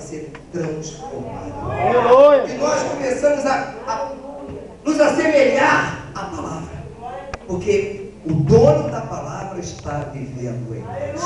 ser transformado. Aleluia. E nós começamos a nos assemelhar à palavra. Porque o dono da palavra está vivendo em nós.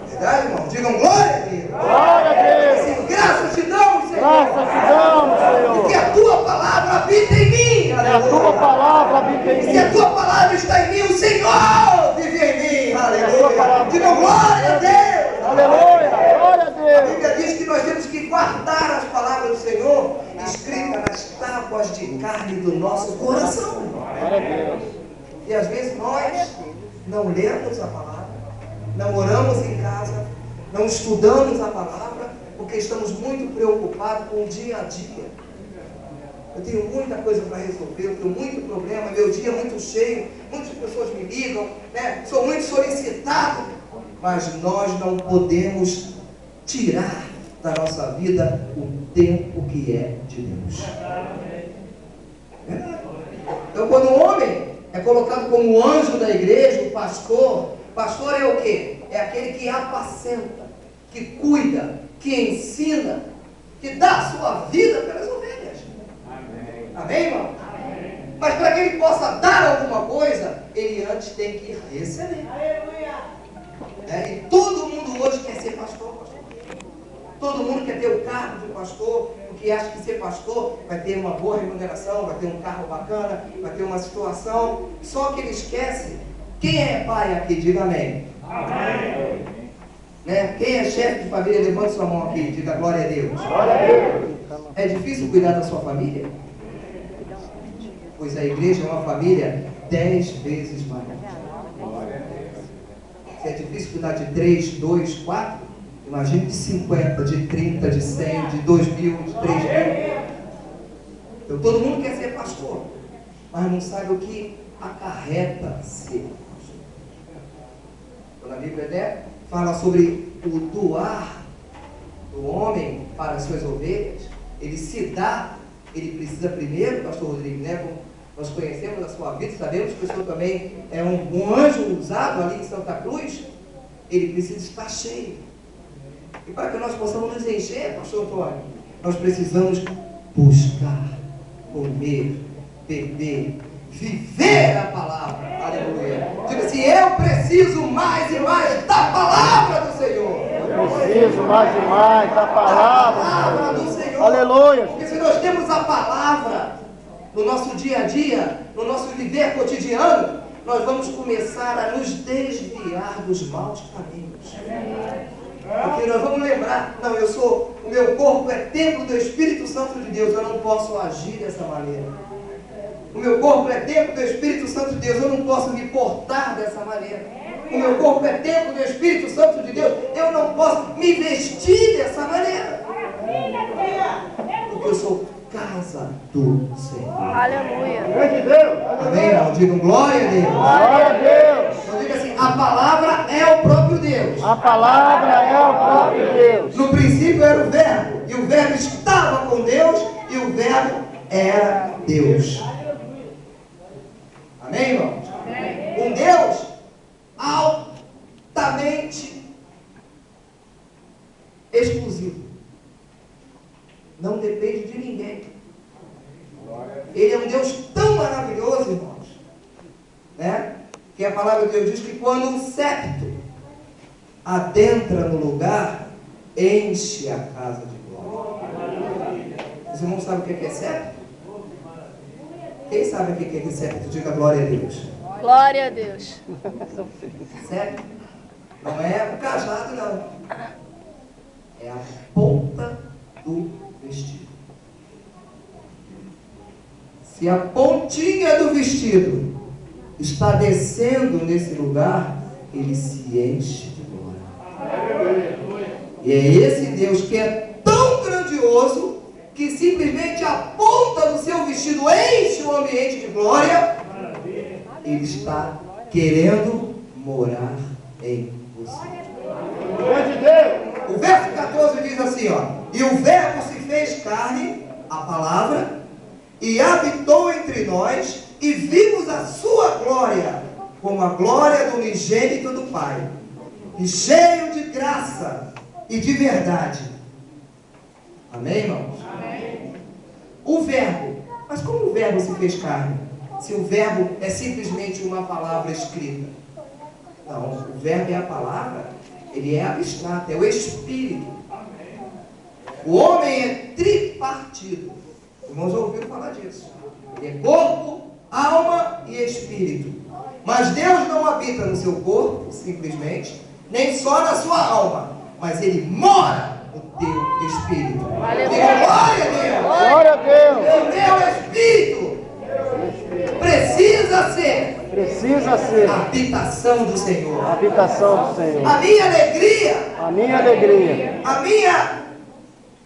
Verdade, irmão? Digam glória a Deus. Glória a Deus. Assim, graças te damos, Senhor. Graças te damos, Senhor. Porque a tua palavra habita em mim. E a tua palavra habita em E mim. se a tua palavra está em mim, o Senhor vive em mim. Aleluia. Digam glória a Deus. Aleluia. Glória a A Deus. Bíblia diz que nós temos que guardar as palavras do Senhor escritas nas tábuas de carne do nosso coração. Glória a Deus. E às vezes nós não lemos a palavra, não oramos em casa, não estudamos a palavra, porque estamos muito preocupados com o dia a dia. Eu tenho muita coisa para resolver, eu tenho muito problema, meu dia é muito cheio, muitas pessoas me ligam, né? Sou muito solicitado, mas nós não podemos tirar da nossa vida o tempo que é de Deus. Então, quando um homem é colocado como anjo da igreja, o pastor é o quê? É aquele que apacenta, que cuida, que ensina, que dá a sua vida pelas ovelhas. Amém, amém, irmão? Amém. Mas para que ele possa dar alguma coisa, ele antes tem que receber. E todo mundo hoje quer ser pastor. Todo mundo quer ter o cargo de pastor, porque acha que ser pastor vai ter uma boa remuneração, vai ter um carro bacana, vai ter uma situação. Só que ele esquece. Quem é pai aqui? Diga amém. Amém. Né? Quem é chefe de família? Levante sua mão aqui, diga glória a Deus. Glória a Deus. É difícil cuidar da sua família? Pois a igreja é uma família 10 vezes maior. Se é difícil cuidar de 3, 2, 4, imagine de 50, de 30, de 100, de 2.000, de 3.000. Então todo mundo quer ser pastor, mas não sabe o que acarreta ser pastor. Quando a Bíblia fala sobre o doar do homem para as suas ovelhas, ele se dá, ele precisa primeiro, pastor Rodrigo, né? Como nós conhecemos a sua vida, sabemos que o senhor também é um anjo usado ali em Santa Cruz, ele precisa estar cheio. E para que nós possamos nos encher, pastor Antônio, nós precisamos buscar, comer, beber, viver a palavra. Aleluia. Diga assim, eu preciso mais e mais da palavra do Senhor. Eu preciso mais e mais da palavra do Senhor. Aleluia. Porque se nós temos a palavra no nosso dia a dia, no nosso viver cotidiano, nós vamos começar a nos desviar dos maus caminhos. Porque nós vamos lembrar, não, o meu corpo é templo do Espírito Santo de Deus, eu não posso agir dessa maneira. O meu corpo é templo do Espírito Santo de Deus, eu não posso me portar dessa maneira. O meu corpo é templo do Espírito Santo de Deus, eu não posso me vestir dessa maneira. Porque eu sou casa do Senhor. Aleluia. Amém, irmão? Digam glória a Deus. Glória a Deus. Então diga assim, a palavra é o próprio Deus. A palavra é o próprio Deus. No princípio era o verbo, e o verbo estava com Deus, e o verbo era Deus. Amém, irmãos? Um Deus altamente exclusivo. Não depende de ninguém. Ele é um Deus tão maravilhoso, irmãos, né? Que a palavra de Deus diz que quando o septo adentra no lugar, enche a casa de glória. Os irmãos sabem o que é septo? Quem sabe o que é septo? Diga glória a Deus. Glória a Deus. Septo não é o cajado, não. É a ponta do vestido. Se a pontinha do vestido está descendo nesse lugar, ele se enche de glória. E é esse Deus que é tão grandioso que simplesmente a ponta do seu vestido enche o ambiente de glória. Ele está querendo morar em você. O verso 14 diz assim, ó: e o verbo se fez carne, a palavra, e habitou entre nós, e vimos a sua glória, como a glória do unigênito do Pai, e cheio de graça e de verdade. Amém, irmãos? Amém. O verbo. Mas como o verbo se fez carne? Se o verbo é simplesmente uma palavra escrita. Não, o verbo é a palavra, ele é abstrato, é o Espírito. O homem é tripartido. Os irmãos já ouviram falar disso. Ele é corpo, alma e espírito. Mas Deus não habita no seu corpo, simplesmente, nem só na sua alma, mas Ele mora no teu espírito. Diga glória a Deus! Glória a Deus. O teu espírito precisa ser Precisa ser a habitação do Senhor. a habitação do Senhor. A minha alegria, A minha alegria,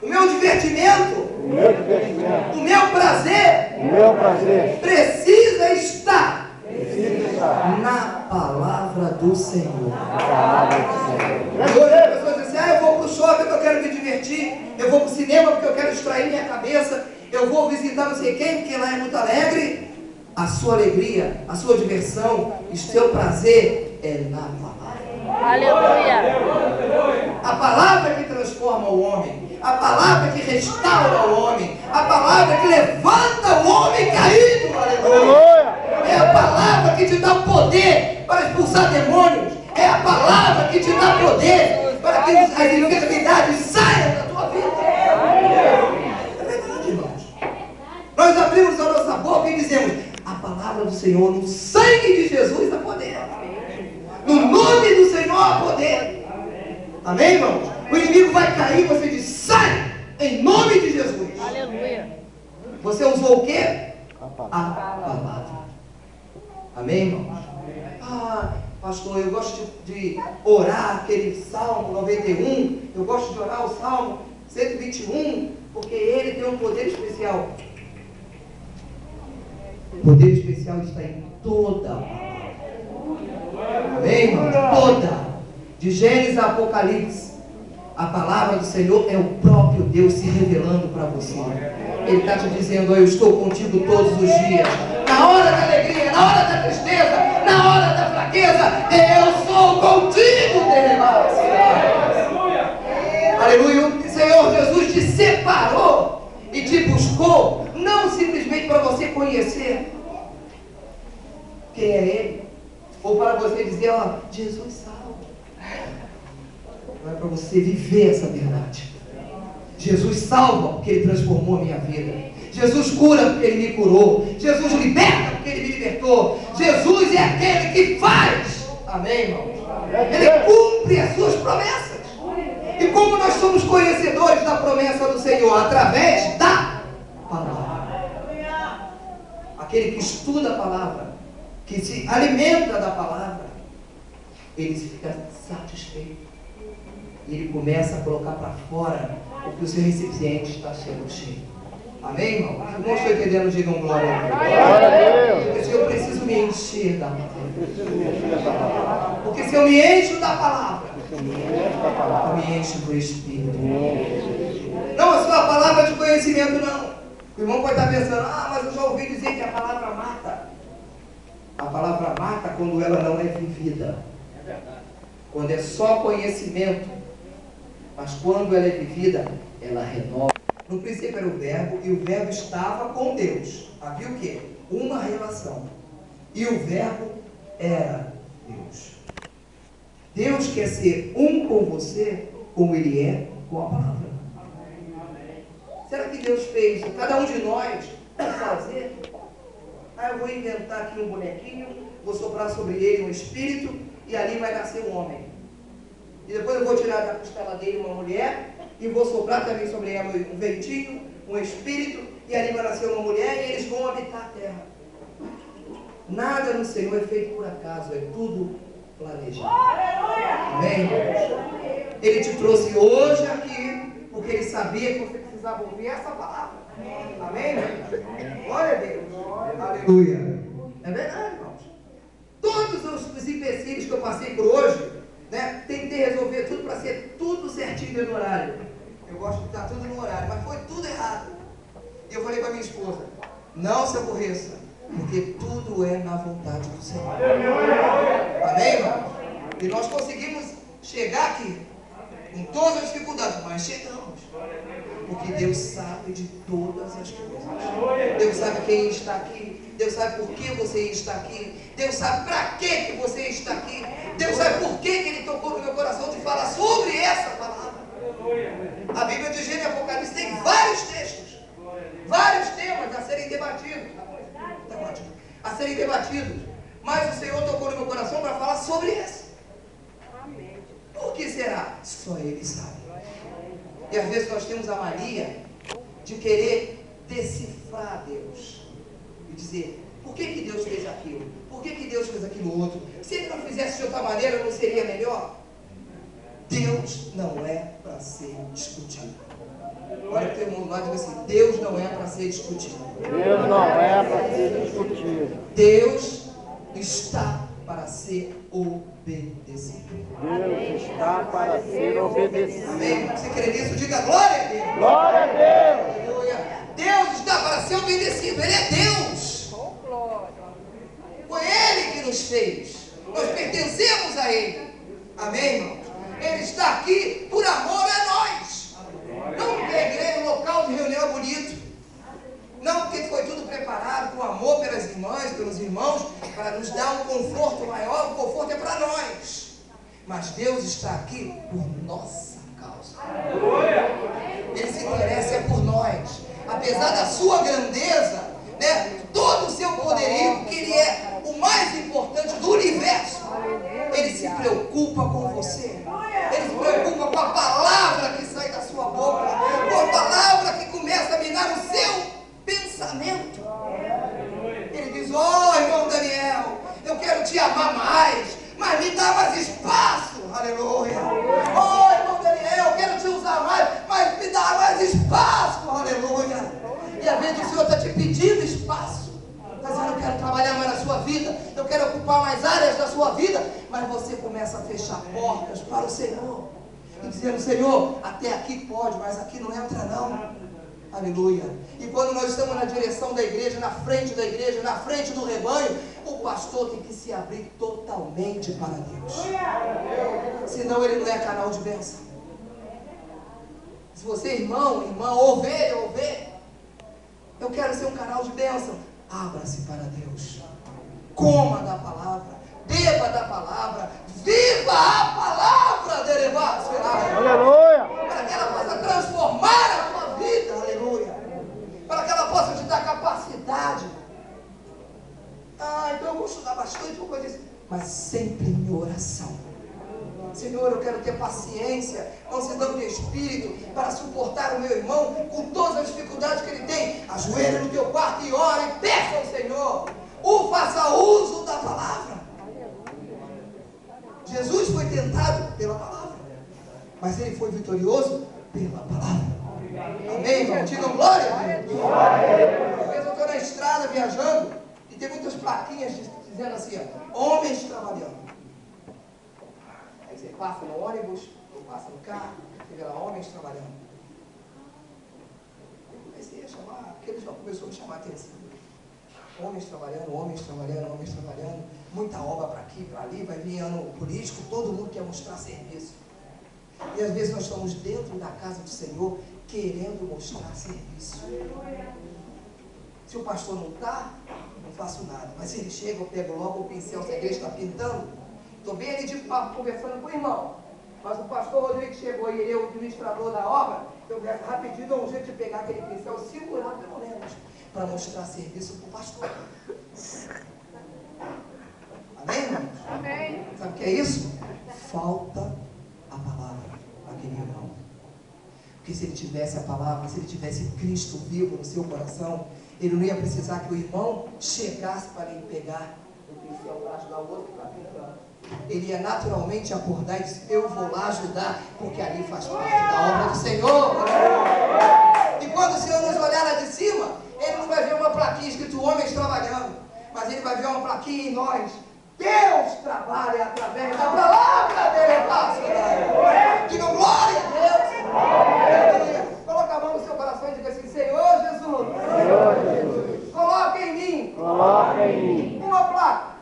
o meu divertimento, o meu divertimento, o meu prazer o meu prazer, precisa estar precisa estar na palavra do Senhor. na palavra do Senhor. E hoje as pessoas dizem, eu vou para o shopping porque eu quero me divertir, eu vou para o cinema porque eu quero distrair minha cabeça, eu vou visitar não sei quem porque lá é muito alegre. A sua alegria, a sua diversão, o seu prazer é na palavra. Aleluia. A palavra que transforma o homem, a palavra que restaura o homem, a palavra que levanta o homem caído. Aleluia. Aleluia. É a palavra que te dá o poder para expulsar demônios. É a palavra que te dá poder para que as enfermidades saiam da tua vida. É verdade, irmãos. Nós abrimos a nossa boca e dizemos: a palavra do Senhor, no sangue de Jesus há poder. No nome do Senhor há poder. Amém, irmãos? O inimigo vai cair, você diz: sai, em nome de Jesus. Aleluia. Você usou o quê? A A palavra. palavra. Amém, irmãos? Ah, pastor, eu gosto de orar aquele Salmo 91. Eu gosto de orar o Salmo 121, porque ele tem um poder especial. O poder especial está em toda a palavra. Amém, irmãos? Toda. De Gênesis a Apocalipse. A palavra do Senhor é o próprio Deus se revelando para você. Ele está te dizendo: eu estou contigo todos os dias. Na hora da alegria, na hora da tristeza, na hora da fraqueza, eu sou contigo, aleluia. O Senhor Jesus te separou e te buscou, não simplesmente para você conhecer quem é Ele, ou para você dizer: ó, Jesus salva. Não é para você viver essa verdade. Jesus salva porque Ele transformou a minha vida. Jesus cura porque Ele me curou. Jesus liberta porque Ele me libertou. Jesus é aquele que faz. Amém, irmãos? Ele cumpre as suas promessas. E como nós somos conhecedores da promessa do Senhor? Através da palavra. Aquele que estuda a palavra, que se alimenta da palavra, ele fica satisfeito. E ele começa a colocar para fora o que o seu recipiente está sendo cheio. Amém, irmão? Não estou entendendo, digam glória a Deus. Glória a Deus. Porque se eu preciso me encher da palavra. Preciso me encher dessa palavra. Porque se eu me encho da palavra, Se eu me encho da palavra. eu me encho do Espírito. Não é só a palavra de conhecimento, não. O irmão pode estar pensando: ah, mas eu já ouvi dizer que a palavra mata. A palavra mata quando ela não é vivida. Quando é só conhecimento. Mas quando ela é vivida, ela renova. No princípio era o verbo, e o verbo estava com Deus. Havia o quê? Uma relação. E o verbo era Deus. Deus quer ser um com você, como Ele é com a palavra. Será que Deus fez cada um de nós fazer? Ah, eu vou inventar aqui um bonequinho, vou soprar sobre ele um espírito, e ali vai nascer um homem. E depois eu vou tirar da costela dele uma mulher, e vou soprar também sobre ela um ventinho, um espírito, e ali vai nascer uma mulher, e eles vão habitar a terra. Nada no Senhor é feito por acaso, é tudo planejado. Amém, irmãos? Ele te trouxe hoje aqui, porque Ele sabia que você precisava ouvir essa palavra. Amém, irmãos? Glória a Deus. Aleluia. É verdade, irmãos. Todos os empecilhos que eu passei por hoje, né, tentei resolver tudo para ser tudo certinho dentro do horário. Eu gosto de estar tudo no horário, mas foi tudo errado. E eu falei para minha esposa: não se aborreça, porque tudo é na vontade do Senhor. Amém, irmãos? E nós conseguimos chegar aqui. com todas as dificuldades, mas chegamos. Porque Deus sabe de todas as coisas. Deus sabe quem está aqui. Deus sabe por que você está aqui. Deus sabe para que você está aqui. Deus sabe por que Ele tocou no meu coração de falar sobre essa palavra. A Bíblia de Gênesis e Apocalipse tem vários textos, vários temas a serem debatidos. A serem debatidos. Mas o Senhor tocou no meu coração para falar sobre esse. Por que será? Só Ele sabe. E às vezes nós temos a mania de querer decifrar Deus. E dizer, por que Deus fez aquilo? Por que Deus fez aquilo outro? Se Ele não fizesse de outra maneira, não seria melhor? Deus não é para ser discutido. Olha para o teu mundo lá e diga assim, Deus não é para ser discutido. Deus não é para ser discutido. Deus está para ser obedecido. Deus está para ser obedecido. Amém? Você crê nisso? Diga glória a Deus. Glória a Deus. Aleluia. Deus está para ser obedecido. Ele é Deus. Foi Ele que nos fez. Nós pertencemos a Ele. Amém, irmão? Ele está aqui por amor a nós. Não porque a igreja, o local de reunião é bonito. Não porque foi tudo preparado com amor pelas irmãs, pelos irmãos, para nos dar um conforto maior. O conforto é para nós. Mas Deus está aqui por nossa causa. Ele se interessa por nós. Apesar da sua grandeza, né, todo o seu poderio, porque Ele é o mais importante do universo. Ele se preocupa com você. Ele se preocupa com a palavra que sai da sua boca, com a palavra que começa a minar o seu pensamento. Ele diz, irmão Daniel, eu quero te amar mais, mas me dá mais espaço. Aleluia. Irmão Daniel, eu quero te usar mais, mas me dá mais espaço. Aleluia. E às vezes o Senhor está te pedindo espaço. Mas eu não quero trabalhar mais na sua vida, eu quero ocupar mais áreas da sua vida. Mas você começa a fechar portas para o Senhor. E dizendo, Senhor, até aqui pode, mas aqui não entra não. Aleluia. E quando nós estamos na direção da igreja, na frente da igreja, na frente do rebanho, o pastor tem que se abrir totalmente para Deus. Senão ele não é canal de bênção. Se você é irmão, irmã, ovelha, eu quero ser um canal de bênção. Abra-se para Deus. Coma da palavra. Beba da palavra. Viva a palavra, derivado, Aleluia. para que ela possa transformar a tua vida, aleluia, para que ela possa te dar capacidade. Então eu vou estudar bastante, uma coisa assim, mas sempre em oração. Senhor, eu quero ter paciência, mansidão de espírito, para suportar o meu irmão com todas as dificuldades que ele tem. Ajoelha no teu quarto e ora e peça ao Senhor, faça uso da palavra. Jesus foi tentado pela palavra, mas ele foi vitorioso pela palavra. Amém, irmão? Digam glória a Deus. Às vezes eu estou na estrada viajando e tem muitas plaquinhas dizendo assim, homens trabalhando. Aí você passa no ônibus, ou passa no carro, você vê lá homens trabalhando. Eu comecei a chamar, aquele já começou a me chamar a atenção. Homens trabalhando, homens trabalhando, homens trabalhando. Muita obra para aqui, para ali, vai vir ano político, todo mundo quer mostrar serviço. E às vezes nós estamos dentro da casa do Senhor querendo mostrar serviço. Se o pastor não está, não faço nada. Mas se ele chega, eu pego logo o pincel, se a igreja está pintando. Estou bem ali de papo, conversando com o irmão. Mas o pastor Rodrigo chegou e ele é o administrador da obra. Eu rapidinho dou um jeito de pegar aquele pincel, segurar pelo menos, para mostrar serviço para o pastor. Amém, irmãos? Amém. Sabe o que é isso? Falta a palavra naquele irmão. Porque se ele tivesse a palavra, se ele tivesse Cristo vivo no seu coração, ele não ia precisar que o irmão chegasse para ele pegar o pincel para ajudar o outro que está pintando. Ele ia naturalmente acordar e dizer, eu vou lá ajudar, porque ali faz parte da obra do Senhor. E quando o Senhor nos olhar lá de cima, ele não vai ver uma plaquinha escrito homens trabalhando, mas ele vai ver uma plaquinha em nós. Deus trabalha através da palavra dele. Digam glória a Deus. Coloca a mão no seu coração e diga assim, Senhor Jesus, coloca em mim uma placa.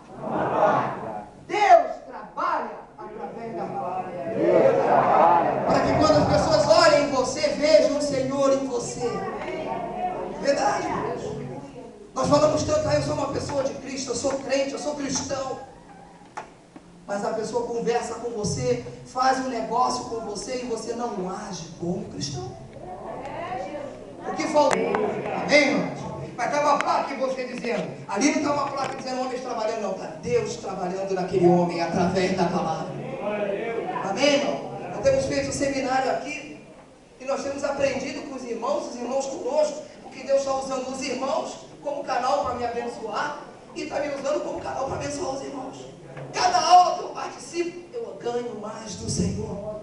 Deus trabalha através da palavra. Para que verdade, irmãos. Nós falamos tanto, eu sou uma pessoa de Cristo, eu sou crente, eu sou cristão. Mas a pessoa conversa com você, faz um negócio com você e você não age como cristão. O que falta? Amém, irmãos? Vai estar uma placa em você dizendo, ali não está uma placa dizendo homens trabalhando, não, está Deus trabalhando naquele homem através da palavra. Amém, irmão? Nós temos feito um seminário aqui e nós temos aprendido com os irmãos conosco, porque Deus está usando os irmãos como canal para me abençoar e está me usando como canal para abençoar os irmãos. Cada aula que eu participo, eu ganho mais do Senhor.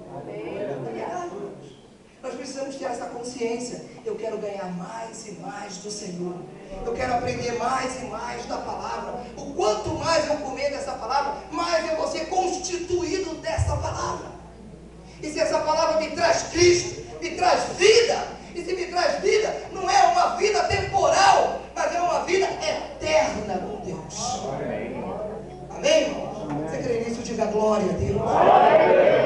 Nós precisamos ter essa consciência. Eu quero ganhar mais e mais do Senhor. Eu quero aprender mais e mais da palavra. O quanto mais eu comer dessa palavra, mais eu vou ser constituído dessa palavra. E se essa palavra me traz Cristo, me traz vida, e se me traz vida, não é uma vida temporal, mas é uma vida eterna com Deus. Amém, irmão? Você crê nisso? Diga glória a Deus.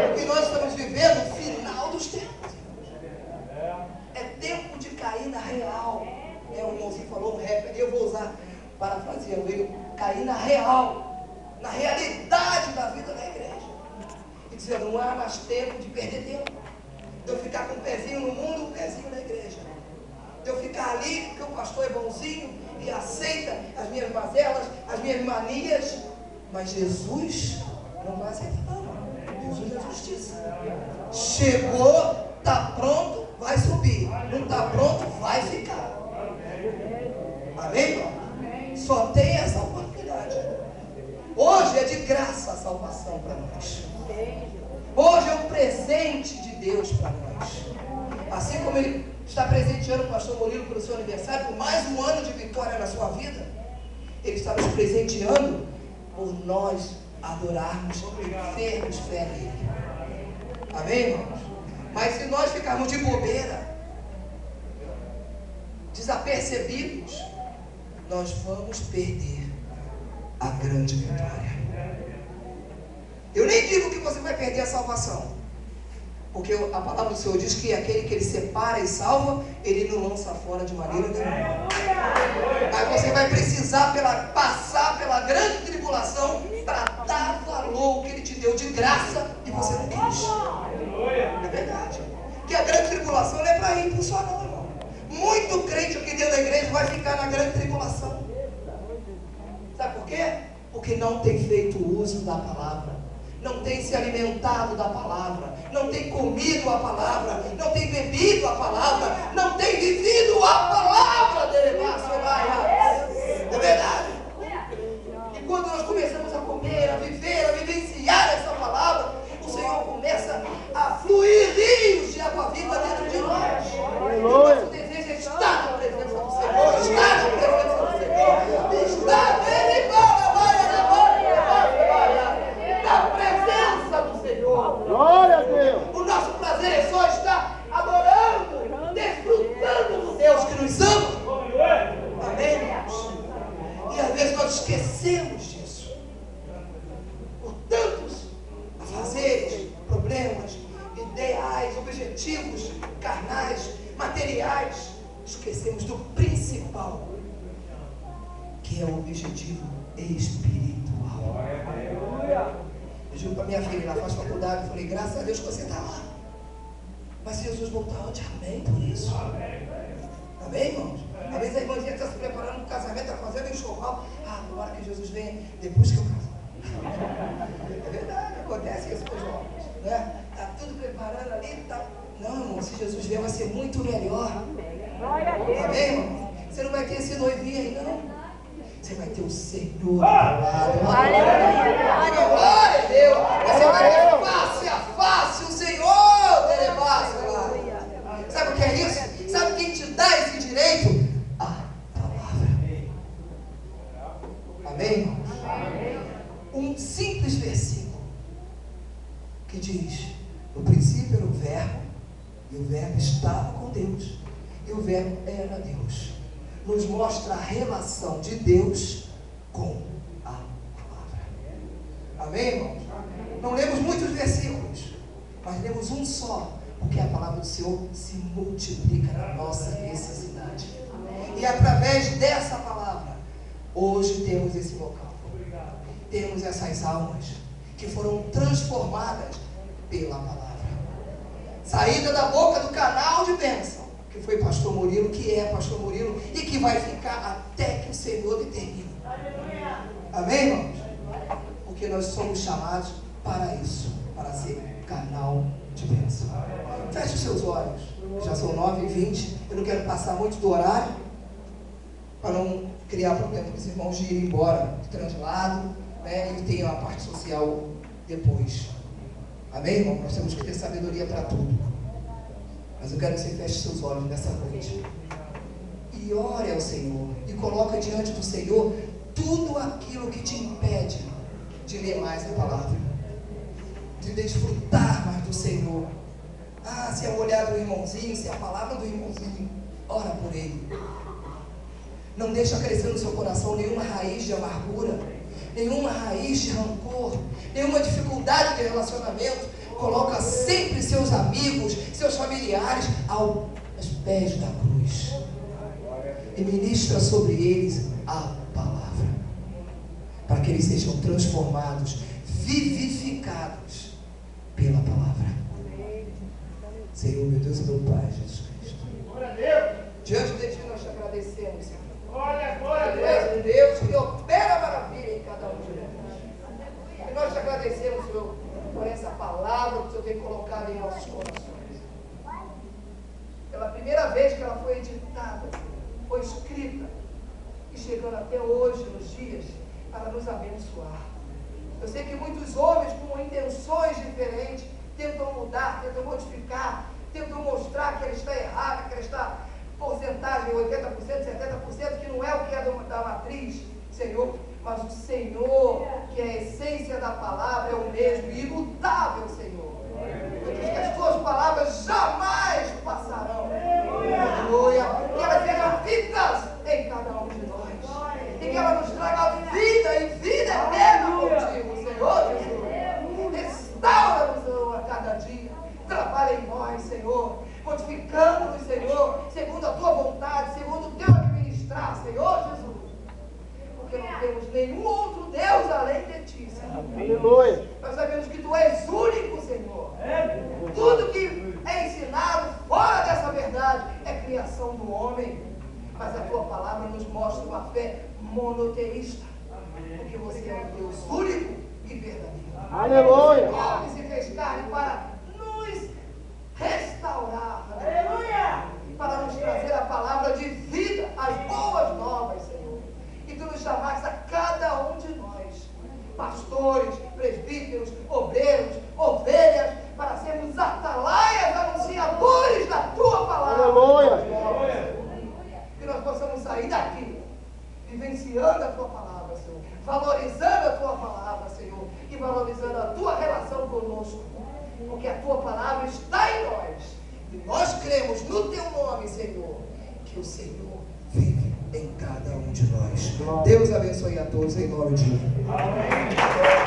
Porque nós estamos vivendo o final dos tempos. É tempo de cair na real. O irmãozinho falou um rap ali, eu vou usar, parafraseando ele, cair na real, na realidade da vida da igreja. E dizendo, não há mais tempo de perder tempo. De eu ficar com um pezinho no mundo, um pezinho na igreja. De eu ficar ali, porque o pastor é bonzinho e aceita as minhas mazelas, as minhas manias. Mas Jesus não vai aceitar, não. Jesus é justiça. Chegou, está pronto, vai subir. Não está pronto, vai ficar. Amém, irmão? Só tem essa oportunidade. Hoje é de graça a salvação para nós. Hoje é um presente de Deus para nós. Assim como Ele está presenteando o pastor Murilo pelo seu aniversário, por mais um ano de vitória na sua vida, Ele está nos presenteando por nós adorarmos, termos fé nele. Amém, irmãos? Mas se nós ficarmos de bobeira, desapercebidos, nós vamos perder a grande vitória. Eu nem digo que você vai perder a salvação, porque a palavra do Senhor diz que aquele que Ele separa e salva, Ele não lança fora de maneira nenhuma. Mas você vai precisar passar pela grande tribulação para dar valor ao que Ele te deu de graça e você não quis. É verdade. Que a grande tribulação não é para impulsionar, não, irmão. Muito crente aqui dentro da igreja vai ficar na grande tribulação. Sabe por quê? Porque não tem feito uso da palavra, não tem se alimentado da palavra, não tem comido a palavra, não tem bebido a palavra, não tem vivido a palavra dele. É verdade. E quando nós começamos a comer, a viver, a vivenciar essa palavra, o Senhor começa a fluir rios de água viva dentro de nós. E o nosso desejo é estar na presença do Senhor, estar na presença do Senhor, estar nele, na presença do Senhor. Glória a Deus. O nosso prazer é só estar adorando, desfrutando do Deus que nos ama. Amém, irmãos? E às vezes nós esquecemos disso. Por tantos afazeres, problemas, ideais, objetivos carnais, materiais, esquecemos do principal, que é o objetivo espiritual. Eu digo para minha filha, ela faz faculdade, eu falei, graças a Deus que você está lá. Mas se Jesus voltar antes, amém por isso. Amém, irmãos? Às vezes a irmãzinha está se preparando para o casamento, está fazendo enxoval. Tomara que Jesus venha depois que eu casar. É verdade, acontece isso com os jovens, né? Está tudo preparando ali, tá. Não, irmão, se Jesus vier vai ser muito melhor. Amém, irmão? Você não vai ter esse noivinho aí, não. Você vai ter o Senhor do lado. Glória a Deus. Você vai ter face a face o Senhor. Sabe o que é isso? Sabe quem te dá esse direito? A palavra. Amém, irmãos? Um simples versículo que diz: no princípio era o verbo, e o verbo estava com Deus, e o verbo era Deus. Nos mostra a relação de Deus com a palavra. Amém, irmãos? Não lemos muitos versículos, mas lemos um só, Porque a palavra do Senhor se multiplica na nossa necessidade. E através dessa palavra, hoje temos esse local. Temos essas almas que foram transformadas pela palavra. Saída da boca do canal de bênção, que foi pastor Murilo, que é pastor Murilo, e que vai ficar até que o Senhor determine. Amém, irmãos? Porque nós somos chamados para isso, para ser canal de bênção. Feche os seus olhos. Já são 9h20. Eu não quero passar muito do horário, para não criar problema para os irmãos de ir embora do translado, né? E tem a parte social depois. Amém, irmão? Nós temos que ter sabedoria para tudo. Mas eu quero que você feche seus olhos nessa noite. E ore ao Senhor. E coloque diante do Senhor tudo aquilo que te impede de ler mais a palavra. De desfrutar mais do Senhor. Ah, se é o olhar do irmãozinho, se é a palavra do irmãozinho. Ora por ele. Não deixa crescer no seu coração nenhuma raiz de amargura, nenhuma raiz de rancor, nenhuma dificuldade de relacionamento. Coloca sempre seus amigos, seus familiares aos pés da cruz. E ministra sobre eles a palavra. Para que eles sejam transformados, vivificados pela palavra. Senhor, meu Deus e meu Pai, Jesus Cristo. Diante de Ti nós te agradecemos, Senhor. Tu és um Deus que opera maravilha em cada um de nós. E nós te agradecemos, Senhor, por essa palavra que o Senhor tem colocado em nossos corações. Pela primeira vez que ela foi editada, foi escrita, e chegando até hoje, nos dias, para nos abençoar. Eu sei que muitos homens com intenções diferentes tentam mudar, tentam modificar, tentam mostrar que ela está errada, que ela está porcentagem 80%, 70%, que não é o que é da matriz, Senhor, mas o Senhor, que é a essência da palavra, é o mesmo, imutável, Senhor. Eu digo que as tuas palavras jamais passarão. Aleluia. Que elas sejam vidas em cada um de nós. E que ela nos traga vida e vida eterna contigo, Senhor Jesus. Restaura-nos a cada dia. Trabalha em nós, Senhor. Modificando-nos, Senhor, segundo a tua vontade, segundo o teu administrar, Senhor Jesus. Porque não temos nenhum outro Deus além de ti, Senhor. Aleluia. Nós sabemos que tu és único, Senhor. Tudo que é ensinado fora dessa verdade é criação do homem. Mas a tua palavra nos mostra uma fé monoteísta. Porque você é um Deus único e verdadeiro. Aleluia. O homem se fez carne para nos restaurar, aleluia, para nos trazer a palavra de vida, as boas novas, Senhor. E tu nos chamaste a cada um de nós, pastores, presbíteros, obreiros, ovelhas, para sermos atalaias, anunciadores da tua palavra. Aleluia. Que nós possamos sair daqui, vivenciando a tua palavra, Senhor, valorizando a tua palavra, Senhor, e valorizando a tua relação conosco. Porque a tua palavra está em nós. E nós cremos no teu nome, Senhor, que o Senhor vive em cada um de nós. Deus abençoe a todos em nome de Jesus. Amém.